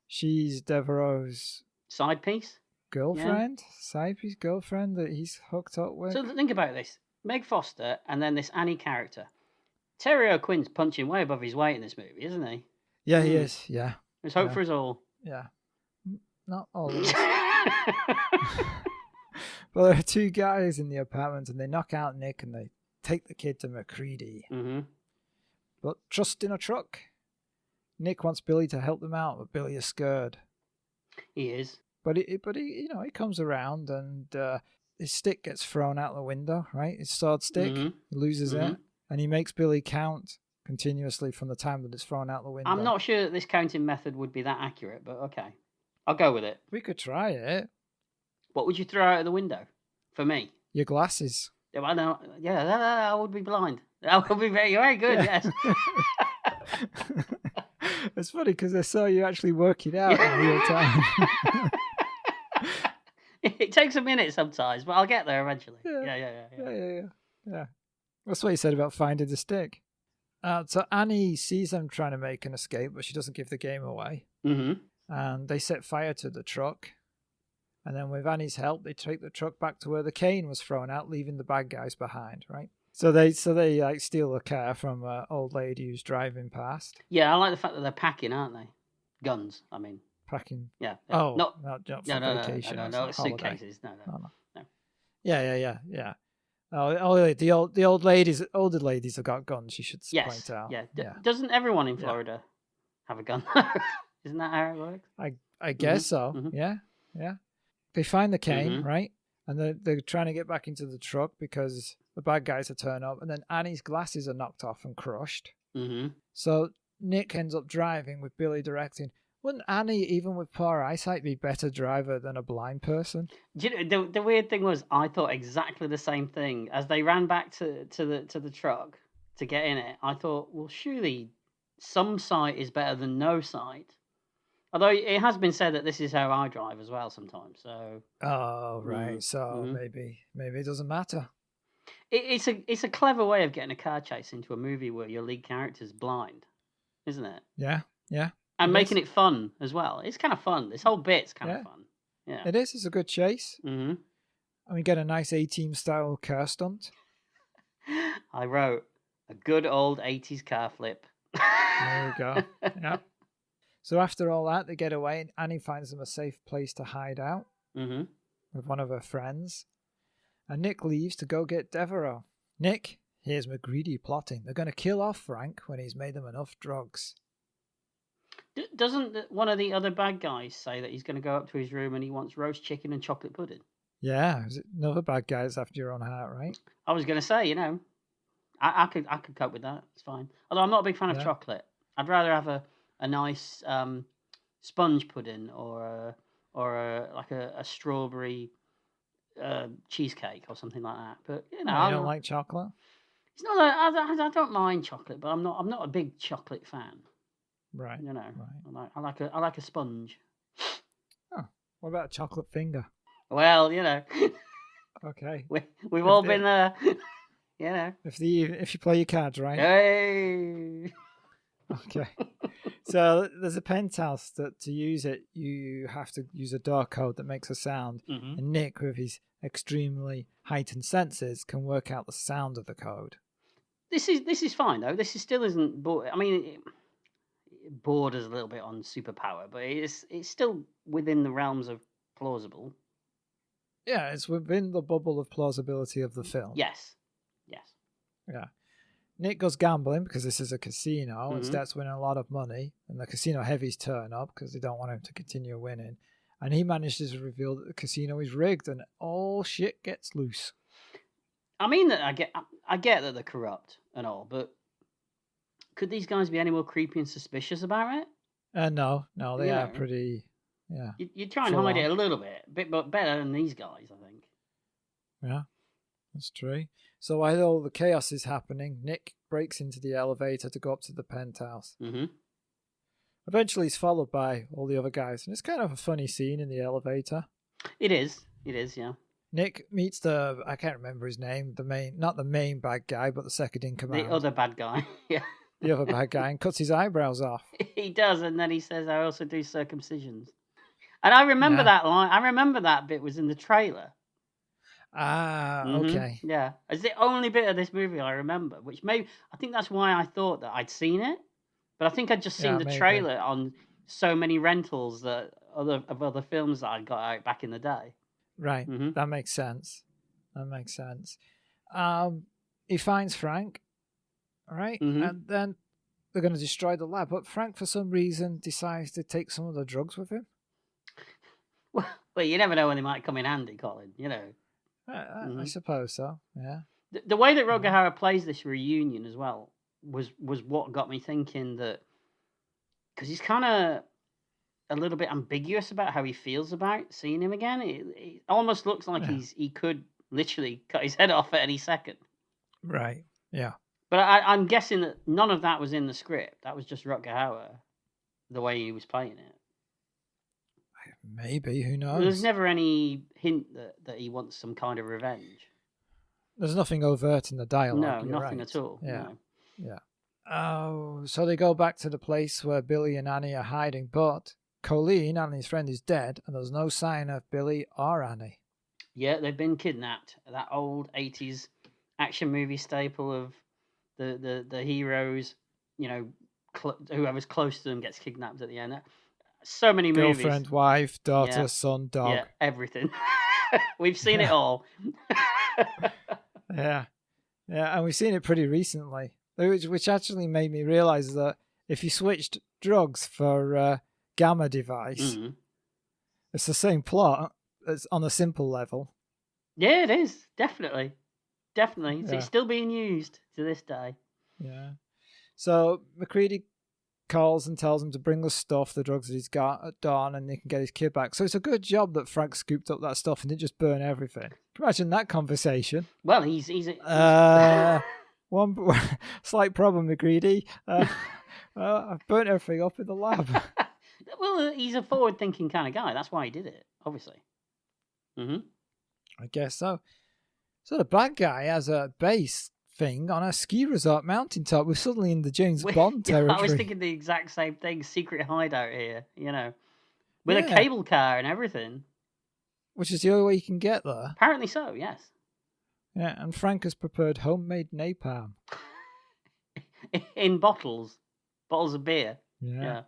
she's Devereaux's Side piece. girlfriend, side piece girlfriend that he's hooked up with. So think about this: Meg Foster, and then this Annie character. Terry O'Quinn's punching way above his weight in this movie, isn't he? Yeah, he is. Yeah. There's hope for us all. Yeah. Not all of us. But there are two guys in the apartment, and they knock out Nick, and they take the kid to McCready. But trust in a truck. Nick wants Billy to help them out, but Billy is scared. He is. But he he comes around, and his stick gets thrown out the window. Right, his sword stick. He loses it, and he makes Billy count continuously from the time that it's thrown out the window. I'm not sure that this counting method would be that accurate, but okay, I'll go with it. We could try it. What would you throw out of the window? For me, your glasses. Yeah, I know. Yeah, I would be blind. I would be very, very good. Yes. It's funny because I saw you actually work it out in real time. It takes a minute sometimes, but I'll get there eventually. Yeah. That's what you said about finding the stick. So Annie sees them trying to make an escape, but she doesn't give the game away. And they set fire to the truck. And then with Annie's help, they take the truck back to where the cane was thrown out, leaving the bad guys behind, right? So they like steal a car from an old lady who's driving past. Yeah, I like the fact that they're packing, aren't they? Guns, I mean. Packing. Yeah. Oh, not for vacation. No, it's suitcases. No. Yeah. Oh, the older ladies have got guns. You should point out. Yeah. Doesn't everyone in Florida have a gun? Isn't that how it works? I guess so. Yeah. They find the cane, right? And they're trying to get back into the truck because the bad guys have turned up. And then Annie's glasses are knocked off and crushed. So Nick ends up driving with Billy directing. Wouldn't Annie, even with poor eyesight, be a better driver than a blind person? The weird thing was, I thought exactly the same thing. As they ran back to the truck to get in it, I thought, well, surely some sight is better than no sight. Although it has been said that this is how I drive as well sometimes. So. Oh right, so maybe it doesn't matter. It's a clever way of getting a car chase into a movie where your lead character's blind, isn't it? Yeah. And making it fun as well. It's kind of fun. This whole bit's kind of fun. Yeah. It is. It's a good chase. And we get a nice A-Team style car stunt. I wrote a good old 80s car flip. There you go. Yeah. So after all that, they get away, and Annie finds them a safe place to hide out with one of her friends. And Nick leaves to go get Devereaux. Nick hears McGreedy plotting. They're going to kill off Frank when he's made them enough drugs. Doesn't one of the other bad guys say that he's going to go up to his room and he wants roast chicken and chocolate pudding? Yeah, another bad guy is after your own heart, right? I was going to say, I could cope with that. It's fine. Although I'm not a big fan of chocolate. I'd rather have a nice sponge pudding or a strawberry cheesecake or something like that. But I don't like chocolate. It's not that I don't mind chocolate, but I'm not a big chocolate fan. Right. Right. I like a sponge. Oh, what about a chocolate finger? Well, Okay. We've all been there. If you play your cards right. Hey. Okay. So there's a penthouse that to use it, you have to use a door code that makes a sound. And Nick, with his extremely heightened senses, can work out the sound of the code. This is fine though. This still isn't. I mean, it borders a little bit on superpower, but it's still within the realms of plausible. Yeah, it's within the bubble of plausibility of the film. Yes. Yeah. Nick goes gambling because this is a casino and starts winning a lot of money. And the casino heavies turn up because they don't want him to continue winning. And he manages to reveal that the casino is rigged and all shit gets loose. I mean, that I get that they're corrupt and all, but could these guys be any more creepy and suspicious about it? No, they are pretty. Yeah. You try and hide it a little bit, but better than these guys, I think. Yeah, that's true. So while all the chaos is happening, Nick breaks into the elevator to go up to the penthouse. Eventually, he's followed by all the other guys, and it's kind of a funny scene in the elevator. It is, yeah. Nick meets I can't remember his name, not the main bad guy, but the second in command. The other bad guy. Yeah. The other bad guy, and cuts his eyebrows off. He does, and then he says, I also do circumcisions. And I remember that line. I remember that bit was in the trailer. Ah, okay. Yeah. It's the only bit of this movie I remember, which I think that's why I thought that I'd seen it. But I think I'd just seen the trailer on so many rentals of other films that I got out back in the day. Right. That makes sense. He finds Frank, right? And then they're going to destroy the lab. But Frank, for some reason, decides to take some of the drugs with him. Well, you never know when they might come in handy, Colin, you know. I suppose so, yeah. The way that Rutger Hauer plays this reunion as well was what got me thinking that... Because he's kind of a little bit ambiguous about how he feels about seeing him again. It almost looks like he could literally cut his head off at any second. Right, yeah. But I'm guessing that none of that was in the script. That was just Rutger Hauer, the way he was playing it. Maybe, who knows? There's never any hint that he wants some kind of revenge. There's nothing overt in the dialogue. No, nothing at all. Yeah, no. Yeah. Oh, so they go back to the place where Billy and Annie are hiding, but Colin, Annie's friend, is dead, and there's no sign of Billy or Annie. Yeah, they've been kidnapped. That old 80s action movie staple of the heroes, you know, whoever's close to them gets kidnapped at the end. So many movies. Girlfriend, wife, daughter, son, dog. Yeah, everything. We've seen it all. Yeah, and we've seen it pretty recently, which actually made me realise that if you switched drugs for Gamma device, it's the same plot. It's on a simple level. Yeah, it is. Definitely. It's still being used to this day. Yeah. So McCready calls and tells him to bring the drugs that he's got at dawn, and he can get his kid back. So it's a good job that Frank scooped up that stuff and didn't just burn everything. Imagine that conversation. Well, he's one slight problem, McCready. I've burnt everything up in the lab. Well, he's a forward-thinking kind of guy. That's why he did it, obviously. I guess so. So the bad guy has a base thing on a ski resort mountaintop. We're suddenly in the James Bond territory. I was thinking the exact same thing. Secret hideout here, you know, with a cable car and everything. Which is the only way you can get there. Apparently so, yes. Yeah, and Frank has prepared homemade napalm. In bottles of beer. Yeah.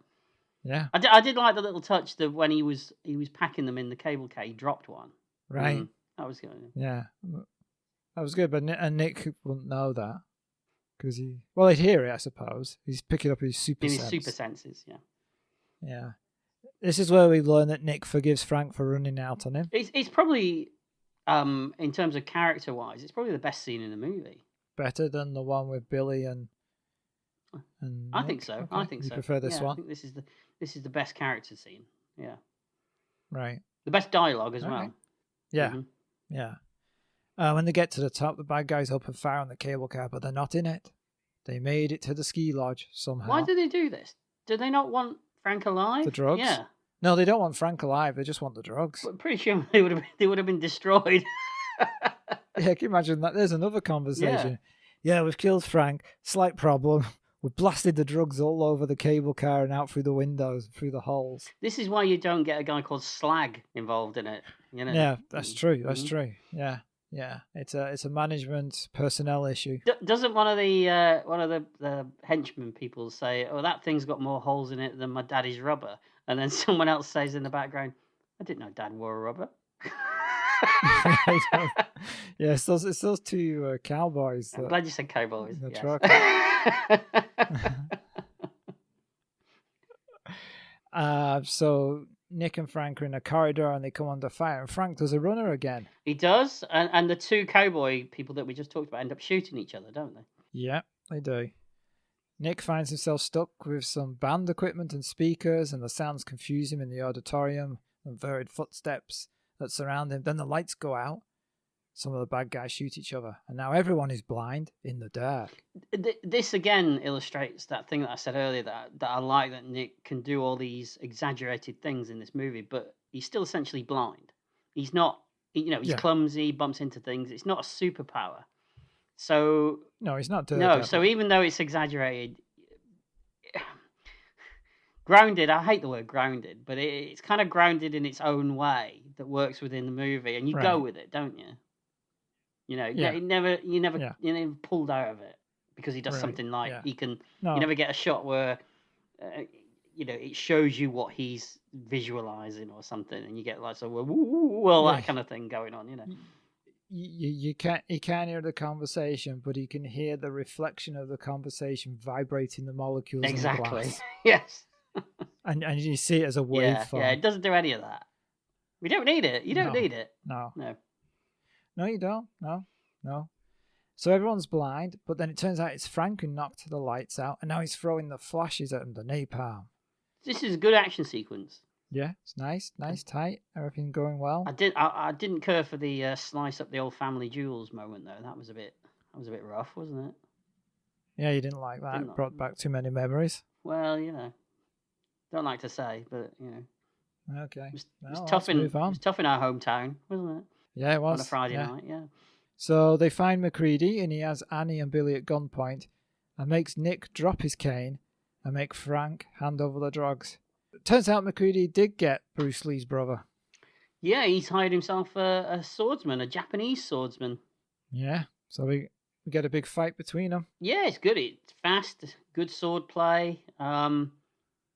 I did like the little touch that when he was packing them in the cable car, he dropped one. Right. That was good. Yeah. That was good, but Nick wouldn't know that. Because he'd hear it, I suppose. He's picking up his super sense. His super senses, yeah. Yeah. This is where we learn that Nick forgives Frank for running out on him. It's probably, in terms of character-wise, it's probably the best scene in the movie. Better than the one with Billy and I think so. Okay. I think so. You prefer this one? I think this is the best character scene. Yeah. Right. The best dialogue as well. Right. Yeah. Yeah. When they get to the top, the bad guys open fire on the cable car, but they're not in it. They made it to the ski lodge somehow. Why do they do this? Do they not want Frank alive? The drugs? Yeah. No, they don't want Frank alive. They just want the drugs. But I'm pretty sure they would have been destroyed. Yeah, can you imagine that? There's another conversation. Yeah, we've killed Frank. Slight problem. We've blasted the drugs all over the cable car and out through the windows, through the holes. This is why you don't get a guy called Slag involved in it. You know? Yeah, that's true. That's true. Yeah. It's a management personnel issue. Doesn't one of the henchmen people say, "Oh, that thing's got more holes in it than my daddy's rubber," and then someone else says in the background, "I didn't know Dad wore a rubber." Yeah, it's those two cowboys. I'm glad you said cowboys. The yes. truck. So Nick and Frank are in a corridor and they come under fire, and Frank does a runner again. He does, and the two cowboy people that we just talked about end up shooting each other, don't they? Yeah, they do. Nick finds himself stuck with some band equipment and speakers, and the sounds confuse him in the auditorium and varied footsteps that surround him. Then the lights go out. Some of the bad guys shoot each other, and now everyone is blind in the dark. This again illustrates that thing that I said earlier, that I like, that Nick can do all these exaggerated things in this movie, but he's still essentially blind. He's not He's Yeah. clumsy, bumps into things. It's not a superpower. So No, he's not no. So Daredevil. even though it's exaggerated, grounded. I hate the word grounded, but it's kind of grounded in its own way that works within the movie, and you go Right. with it, don't you? Yeah. You never Yeah. pulled out of it because he does Right. something like Yeah. he can. You No. never get a shot where, it shows you what he's visualizing or something, and you get like Yeah. that kind of thing going on. You can't hear the conversation, but he can hear the reflection of the conversation vibrating the molecules in the Exactly. glass. Yes. And you see it as a waveform. Yeah. It doesn't do any of that. We don't need it. You don't need it. No. No. No, you don't. No. So everyone's blind, but then it turns out it's Frank who knocked the lights out, and now he's throwing the flashes at them, the napalm. This is a good action sequence. Yeah, it's nice, tight, everything going well. I didn't care for the slice up the old family jewels moment though. That was a bit rough, wasn't it? Yeah, you didn't like that. It brought back too many memories. Well, don't like to say, but Okay. it was Well, tough in move on. it was tough in our hometown, wasn't it? Yeah, it was. On a Friday night, yeah. So they find McCready, and he has Annie and Billy at gunpoint, and makes Nick drop his cane and make Frank hand over the drugs. It turns out McCready did get Bruce Lee's brother. Yeah, he's hired himself a swordsman, a Japanese swordsman. Yeah, so we get a big fight between them. Yeah, it's good. It's fast, good sword play.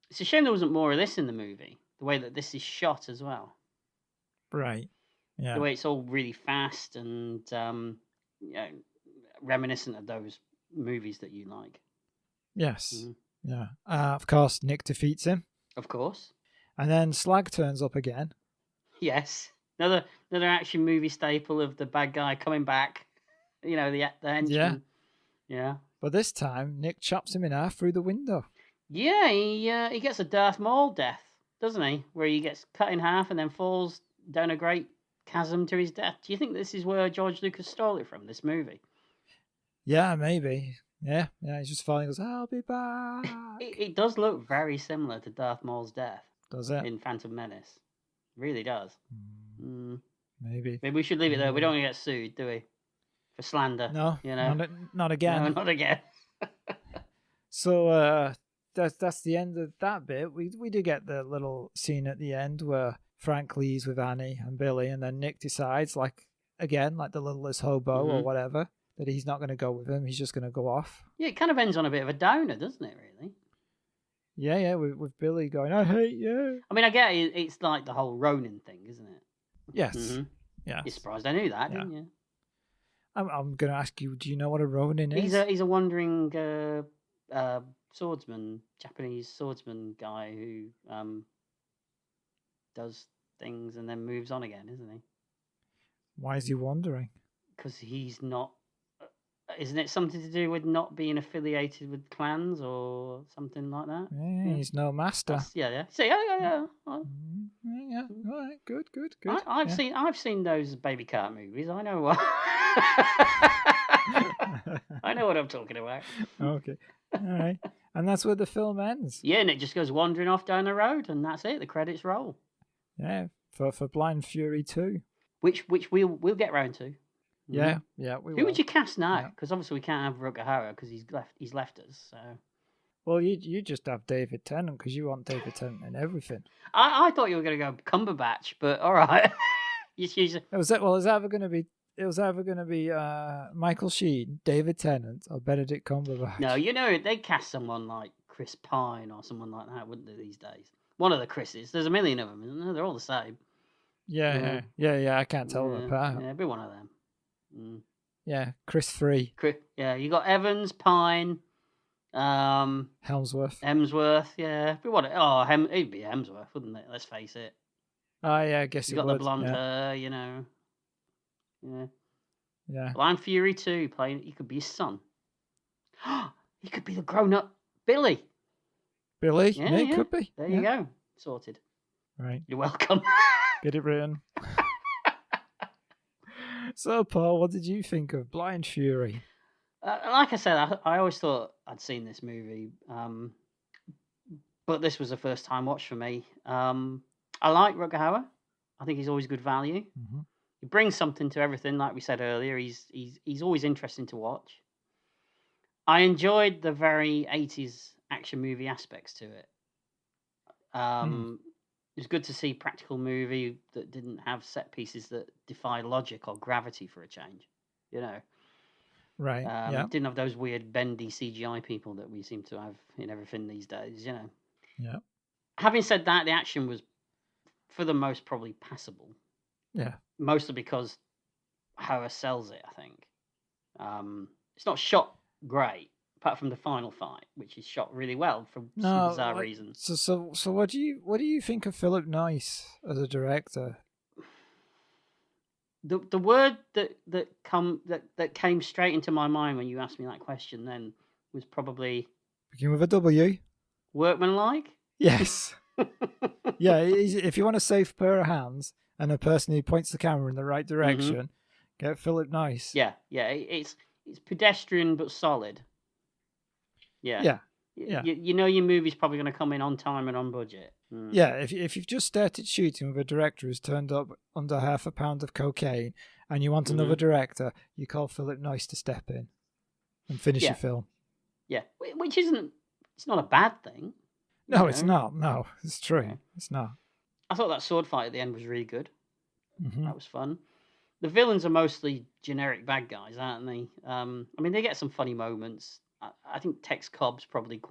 It's a shame there wasn't more of this in the movie. The way that this is shot as well. Right. Yeah. The way it's all really fast and reminiscent of those movies that you like. Yes. Mm-hmm. Yeah. Of course, Nick defeats him. Of course. And then Slag turns up again. Yes. Another action movie staple of the bad guy coming back. The henchman. Yeah. But this time, Nick chops him in half through the window. Yeah, he gets a Darth Maul death, doesn't he? Where he gets cut in half and then falls down a great chasm to his death. Do you think this is where George Lucas stole it from, this movie? Yeah, maybe. Yeah, he's just falling and goes, I'll be back. It does look very similar to Darth Maul's death. Does it? In Phantom Menace. Really does. Maybe. Maybe we should leave it there. We don't want to get sued, do we? For slander. No, not again. No, not again. So that's the end of that bit. We do get the little scene at the end where Frank leaves with Annie and Billy, and then Nick decides, like the littlest hobo or whatever, that he's not going to go with him. He's just going to go off. Yeah, it kind of ends on a bit of a downer, doesn't it, really? Yeah, with Billy going, I hate you. I mean, I get it. It's like the whole Ronin thing, isn't it? Yes. Mm-hmm. Yeah. You're surprised I knew that, didn't you? I'm going to ask you, do you know what a Ronin is? He's a wandering swordsman, Japanese swordsman guy who does things and then moves on again, isn't he? Why is he wandering? Because he's not. Isn't it something to do with not being affiliated with clans or something like that? Yeah, he's no master. Yeah. So yeah. Yeah. All right. Good. I've seen those baby cart movies. I know what. I know what I'm talking about. Okay. All right. And that's where the film ends. Yeah, and it just goes wandering off down the road, and that's it. The credits roll. Yeah, for Blind Fury 2. Which we'll get round to. Yeah, we will. Who would you cast now? Because obviously we can't have Rutger Hauer because he's left us. So. Well, you just have David Tennant because you want David Tennant in everything. I thought you were going to go Cumberbatch, but all right. It was either going to be Michael Sheen, David Tennant, or Benedict Cumberbatch. No, they'd cast someone like Chris Pine or someone like that, wouldn't they, these days? One of the Chris's. There's a million of them, isn't there? They're all the same. Yeah. I can't tell them apart. Yeah, it'd be one of them. Yeah, Chris 3. Yeah, you got Evans, Pine, Hemsworth. Yeah. It'd be Hemsworth, wouldn't it? Let's face it. Oh, yeah, I guess you got the blonde hair, Yeah. Yeah. Blind Fury 2 playing. He could be his son. He could be the grown-up Billy. Billy? Yeah, he could be. There you go. Sorted. Right. You're welcome. Get it written. So, Paul, what did you think of Blind Fury? Like I said, I always thought I'd seen this movie, but this was a first-time watch for me. I like Rutger Hauer. I think he's always good value. Mm-hmm. He brings something to everything, like we said earlier. He's always interesting to watch. I enjoyed the very 80s action movie aspects to it. It was good to see practical movie that didn't have set pieces that defy logic or gravity for a change. You know, Right. Yeah. didn't have those weird bendy CGI people that we seem to have in everything these days. You know. Yeah. Having said that, the action was, for the most, probably passable. Yeah. Mostly because Hauer sells it. I think it's not shot great, apart from the final fight, which is shot really well for some bizarre reasons. So what do you think of Philip Noyce as a director? The word that came straight into my mind when you asked me that question then was probably Begin with a W. workmanlike. Yes. Yeah. If you want a safe pair of hands and a person who points the camera in the right direction, get Philip Noyce. Yeah. It's pedestrian but solid. Yeah. You know your movie's probably going to come in on time and on budget. Yeah, if you've just started shooting with a director who's turned up under half a pound of cocaine and you want another director, you call Philip Noyce to step in and finish your film. Yeah, which isn't, it's not a bad thing. No, it's not. No, it's true. Yeah. It's not. I thought that sword fight at the end was really good. Mm-hmm. That was fun. The villains are mostly generic bad guys, aren't they? I mean, they get some funny moments. I think Tex Cobb's probably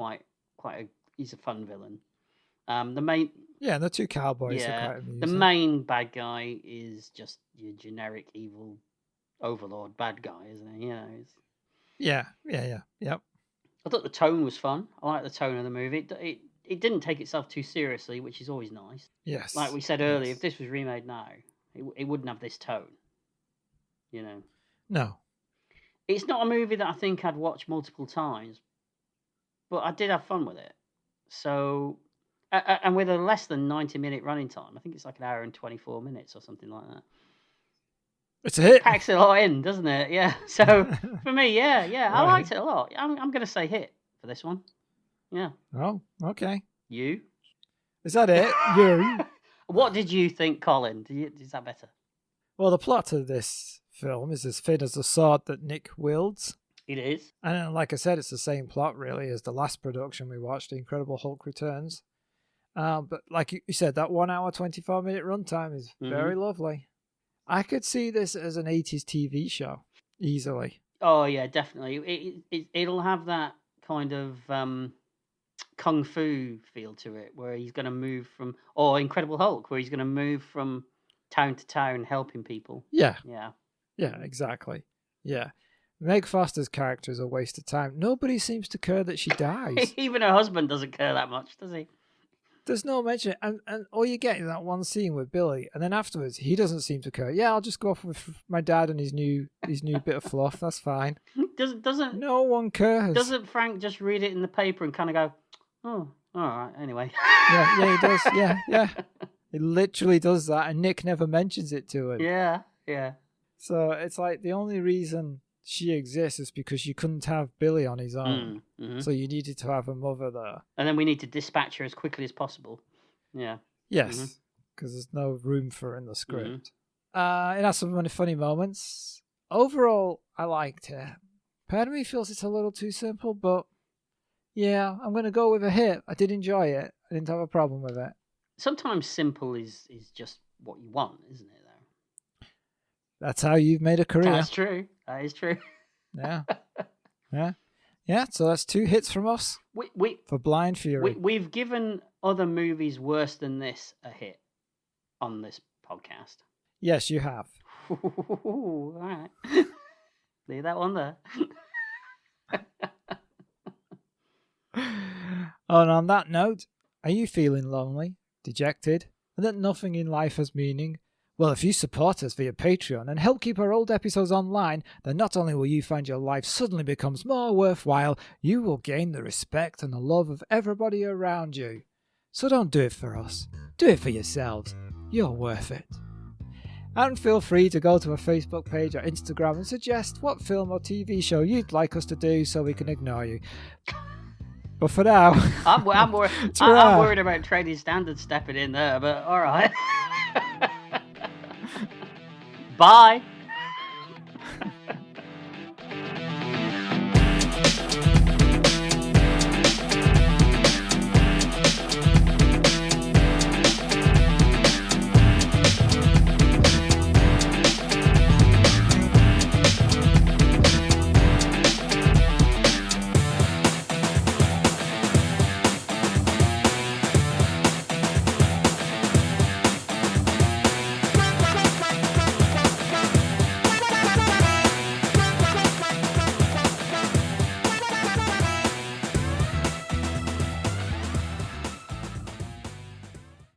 he's a fun villain. The two cowboys are quite amusing. The main bad guy is just your generic evil overlord bad guy, isn't he? You know. Yep. I thought the tone was fun. I like the tone of the movie. It didn't take itself too seriously, which is always nice. Yes. Like we said earlier, if this was remade now, it wouldn't have this tone. You know. No. It's not a movie that I think I'd watch multiple times, but I did have fun with it. So, and with a less than 90-minute running time, I think it's like an hour and 24 minutes or something like that. It's a hit. Packs it all in, doesn't it? Yeah. So for me, yeah, I liked it a lot. I'm going to say hit for this one. Yeah. Oh, okay. You? Is that it? You? What did you think, Colin? Is that better? Well, the plot of this film is as thin as the sword that Nick wields. It is. And like I said, it's the same plot, really, as the last production we watched, The Incredible Hulk Returns. But like you said, that 1 hour, 24-minute runtime is very lovely. I could see this as an 80s TV show, easily. Oh, yeah, definitely. It'll have that kind of Kung Fu feel to it, where he's going to move from... Or Incredible Hulk, where he's going to move from town to town helping people. Yeah. Yeah. Yeah, exactly. Yeah. Meg Foster's character is a waste of time. Nobody seems to care that she dies. Even her husband doesn't care that much, does he? There's no mention. And all you get is that one scene with Billy, and then afterwards, he doesn't seem to care. Yeah, I'll just go off with my dad and his new bit of fluff. That's fine. Doesn't no one cares. Doesn't Frank just read it in the paper and kind of go, oh, all right, anyway. Yeah, he does. Yeah. He literally does that, and Nick never mentions it to him. Yeah. So it's like the only reason she exists is because you couldn't have Billy on his own. Mm-hmm. So you needed to have a mother there. And then we need to dispatch her as quickly as possible. Yeah. Yes, because there's no room for her in the script. It has some funny moments. Overall, I liked it. Part of me feels it's a little too simple, but yeah, I'm going to go with a hit. I did enjoy it. I didn't have a problem with it. Sometimes simple is just what you want, isn't it, though? That's how you've made a career. That's true. That is true. Yeah. So that's 2 hits from us for Blind Fury. We've given other movies worse than this a hit on this podcast. Yes, you have. All right. Leave that one there. And on that note, are you feeling lonely, dejected, and that nothing in life has meaning? Well, if you support us via Patreon and help keep our old episodes online, then not only will you find your life suddenly becomes more worthwhile, you will gain the respect and the love of everybody around you. So don't do it for us. Do it for yourselves. You're worth it. And feel free to go to our Facebook page or Instagram and suggest what film or TV show you'd like us to do so we can ignore you. But for now... I'm worried about trading standards stepping in there, but all right. Bye.